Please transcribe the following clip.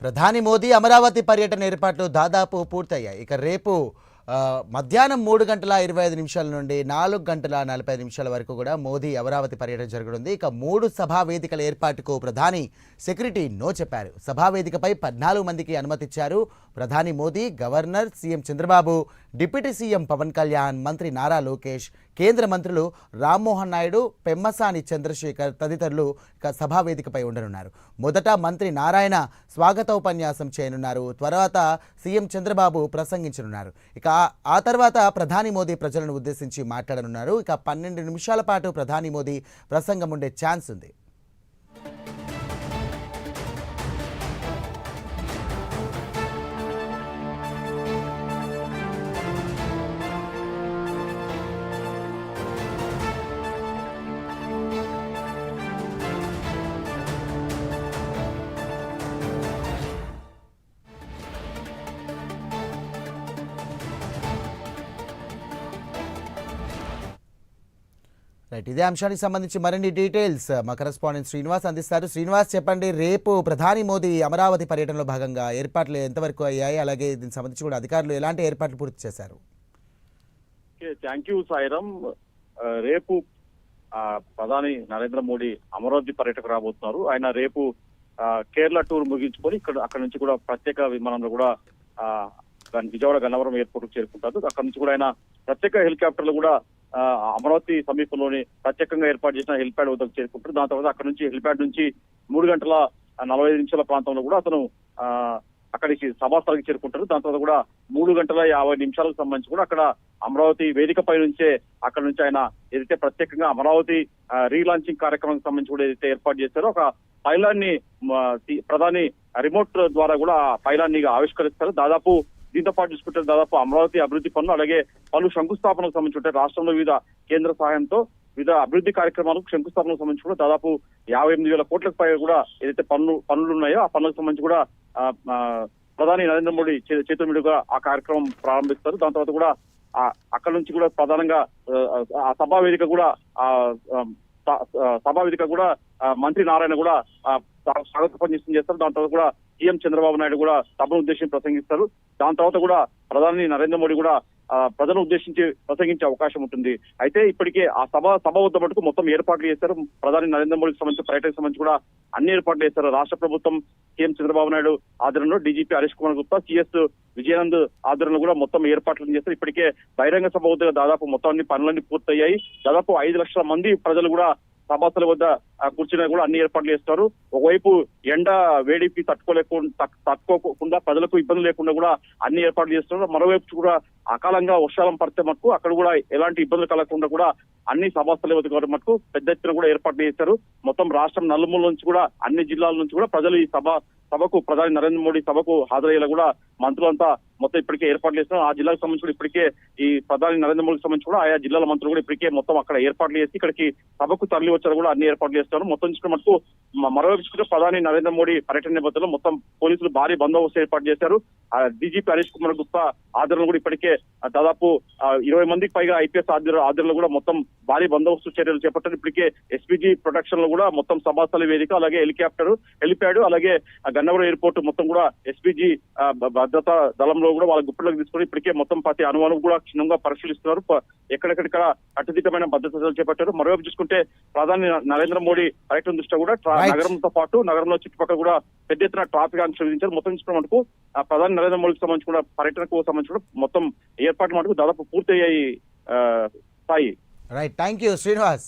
ప్రధాని మోదీ అమరావతి పర్యటన ఏర్పాట్లు దాదాపు పూర్తయ్యాయి. ఇక రేపు మధ్యాహ్నం 3:25 నుండి 4:45 వరకు కూడా మోదీ అమరావతి పర్యటన జరగనుంది. ఇక 3 సభా వేదికల ఏర్పాటుకు ప్రధాని సెక్రటరీ నో చెప్పారు. సభా వేదికపై 14 మందికి అనుమతిచ్చారు. ప్రధాని Modi, governor, CM Chandrababu, deputy CM Pawan Kalyan, మంత్రి నారా లోకేష్, కేంద్ర మంత్రులు రామ్మోహన్ నాయుడు, పెమ్మసాని చంద్రశేఖర్ తదితరులు ఇక సభా వేదికపై ఉండనున్నారు. మొదట మంత్రి నారాయణ స్వాగతోపన్యాసం చేయనున్నారు. తర్వాత సీఎం చంద్రబాబు ప్రసంగించనున్నారు. ఇక ఆ తర్వాత ప్రధాని మోదీ ప్రజలను ఉద్దేశించి మాట్లాడనున్నారు. ఇక 12 నిమిషాల పాటు ప్రధాని మోదీ ప్రసంగం ఉండే ఛాన్స్ ఉంది. రైట్, ఇదే అంశానికి సంబంధించి మరిన్ని డీటెయిల్స్ మా కరెస్పాండెంట్ శ్రీనివాస్ అందిస్తారు. శ్రీనివాస్, చెప్పండి, రేపు ప్రధాని మోదీ అమరావతి పర్యటనలో భాగంగా ఏర్పాట్లు ఎంతవరకు అయ్యాయి, అలాగే దీనికి సంబంధించి కూడా అధికారులు ఎలాంటి ఏర్పాట్లు పూర్తి చేశారు? Thank you Sairam. రేపు ప్రధాని నరేంద్ర మోడీ అమరావతి పర్యటనకు రాబోతున్నారు. ఆయన రేపు కేరళ టూర్ ముగించుకొని అక్కడ నుంచి కూడా ప్రత్యేక విమానంలో కూడా విజయవాడ గన్నవరం ఎయిర్పోర్ట్ చేరుకుంటారు. అక్కడ నుంచి కూడా ఆయన ప్రత్యేక హెలికాప్టర్లు కూడా అమరావతి సమీపంలోని ప్రత్యేకంగా ఏర్పాటు చేసిన హెలిప్యాడ్ వద్దకు చేరుకుంటారు. దాని తర్వాత అక్కడ నుంచి హెలిప్యాడ్ నుంచి 3:45 ప్రాంతంలో కూడా అతను అక్కడికి సభాస్థలికి చేరుకుంటారు. దాని తర్వాత కూడా 3:50 సంబంధించి కూడా అక్కడ అమరావతి వేదికపై నుంచే అక్కడ నుంచి ఆయన ఏదైతే ప్రత్యేకంగా అమరావతి రీలాంచింగ్ కార్యక్రమానికి సంబంధించి కూడా ఏదైతే ఏర్పాటు చేస్తారో ఒక పైలాన్ని ప్రధాని రిమోట్ ద్వారా కూడా పైలాన్ని ఆవిష్కరిస్తారు. దాదాపు దీంతో పాటు చూసుకుంటే దాదాపు అమరావతి అభివృద్ధి పనులు అలాగే పలు శంకుస్థాపనకు సంబంధించి రాష్ట్రంలో వివిధ కేంద్ర సహాయంతో వివిధ అభివృద్ధి కార్యక్రమాలకు శంకుస్థాపనకు సంబంధించి కూడా దాదాపు 58,000 కోట్లకు పైగా కూడా ఏదైతే పనులు ఉన్నాయో ఆ పనులకు సంబంధించి కూడా ప్రధాని నరేంద్ర మోడీ చేతుల మీదుగా ఆ కార్యక్రమం ప్రారంభిస్తారు. దాని తర్వాత కూడా అక్కడ నుంచి కూడా ప్రధానంగా ఆ సభా వేదిక కూడా మంత్రి నారాయణ కూడా స్వాగతోపన్యాసం చేస్తారు. దాని తర్వాత కూడా సీఎం చంద్రబాబు నాయుడు కూడా సభను ఉద్దేశించి ప్రసంగిస్తారు. దాని తర్వాత కూడా ప్రధాని నరేంద్ర మోడీ కూడా ప్రజలను ఉద్దేశించి ప్రసంగించే అవకాశం ఉంటుంది. అయితే ఇప్పటికే ఆ సభ వద్ద మటుకు మొత్తం ఏర్పాట్లు చేశారు. ప్రధాని నరేంద్ర మోడీకి సంబంధించి పర్యటనకు సంబంధించి కూడా అన్ని ఏర్పాట్లు చేశారు. రాష్ట్ర ప్రభుత్వం సీఎం చంద్రబాబు నాయుడు ఆధ్వర్యంలో డీజీపీ హరీష్ కుమార్ గుప్తా, సిఎస్ విజయానంద్ ఆధ్వర్యంలో కూడా మొత్తం ఏర్పాట్లు చేస్తారు. ఇప్పటికే బహిరంగ సభ వద్ద దాదాపు మొత్తం అన్ని పనులన్నీ పూర్తయ్యాయి. దాదాపు 5 లక్షల మంది ప్రజలు కూడా సభాస్థల వద్ద కూర్చుని కూడా అన్ని ఏర్పాట్లు చేస్తారు. ఒకవైపు ఎండ వేడికి తట్టుకోకుండా ప్రజలకు ఇబ్బంది లేకుండా కూడా అన్ని ఏర్పాట్లు చేస్తున్నారు. మరోవైపు కూడా అకాలంగా వర్షాలం పడితే మటుకు అక్కడ కూడా ఎలాంటి ఇబ్బందులు కలగకుండా కూడా అన్ని సభాస్థల వద్ద మటుకు పెద్ద ఎత్తున కూడా ఏర్పాట్లు చేశారు. మొత్తం రాష్ట్రం నలుమూల నుంచి కూడా అన్ని జిల్లాల నుంచి కూడా ప్రజలు ఈ సభకు ప్రధాని నరేంద్ర మోడీ సభకు హాజరయ్యేలా కూడా మంత్రులంతా మొత్తం ఇప్పటికే ఏర్పాట్లు చేస్తున్నారు. ఆ జిల్లాకు సంబంధించి కూడా ఇప్పటికే ఈ ప్రధాని నరేంద్ర మోడీకి సంబంధించి కూడా ఆయా జిల్లాల మంత్రులు కూడా ఇప్పటికే మొత్తం అక్కడ ఏర్పాట్లు చేసి ఇక్కడికి సభకు తరలి వచ్చారు కూడా అన్ని ఏర్పాట్లు చేస్తారు. మొత్తం చూసుకున్న మటుకు మరోవైపు చూసుకుంటే ప్రధాని నరేంద్ర మోడీ పర్యటన నేపథ్యంలో మొత్తం పోలీసులు భారీ బందోబస్తు ఏర్పాటు చేశారు. డీజీపీ హరీష్ కుమార్ గుప్తా ఆధ్వర్యంలో కూడా ఇప్పటికే దాదాపు 20 మందికి పైగా ఐపీఎస్ ఆధ్వర్యంలో కూడా మొత్తం భారీ బందోబస్తు చర్యలు చేపట్టారు. ఇప్పటికే ఎస్పీజీ ప్రొటెక్షన్ లో కూడా మొత్తం సభాస్థల వేదిక అలాగే హెలిప్యాడ్ అలాగే గన్నవరం ఎయిర్పోర్ట్ మొత్తం కూడా ఎస్పీజీ భద్రతా దళంలో కూడా వాళ్ళ గుప్పట్లోకి తీసుకుని ఇప్పటికే మొత్తం ప్రతి అనుమానం కూడా క్షుణ్ణంగా పరిశీలిస్తున్నారు. ఎక్కడెక్కడ కట్టుదిట్టమైన భద్రతలు చేపట్టారు. మరోవైపు చూసుకుంటే ప్రధాని నరేంద్ర మోడీ పర్యటన దృష్ట్యా కూడా నగరంతో పాటు నగరంలో చుట్టుపక్కల కూడా పెద్ద ఎత్తున ట్రాఫిక్ ఆంక్షలు విధించారు. మొత్తం చూసుకున్న మటుకు ప్రధాని నరేంద్ర మోడీకి సంబంధించి కూడా పర్యటనకు సంబంధించి కూడా మొత్తం ఏర్పాట్లు మటుకు దాదాపు పూర్తయ్యాయి. Sai, right, thank you Srinivas.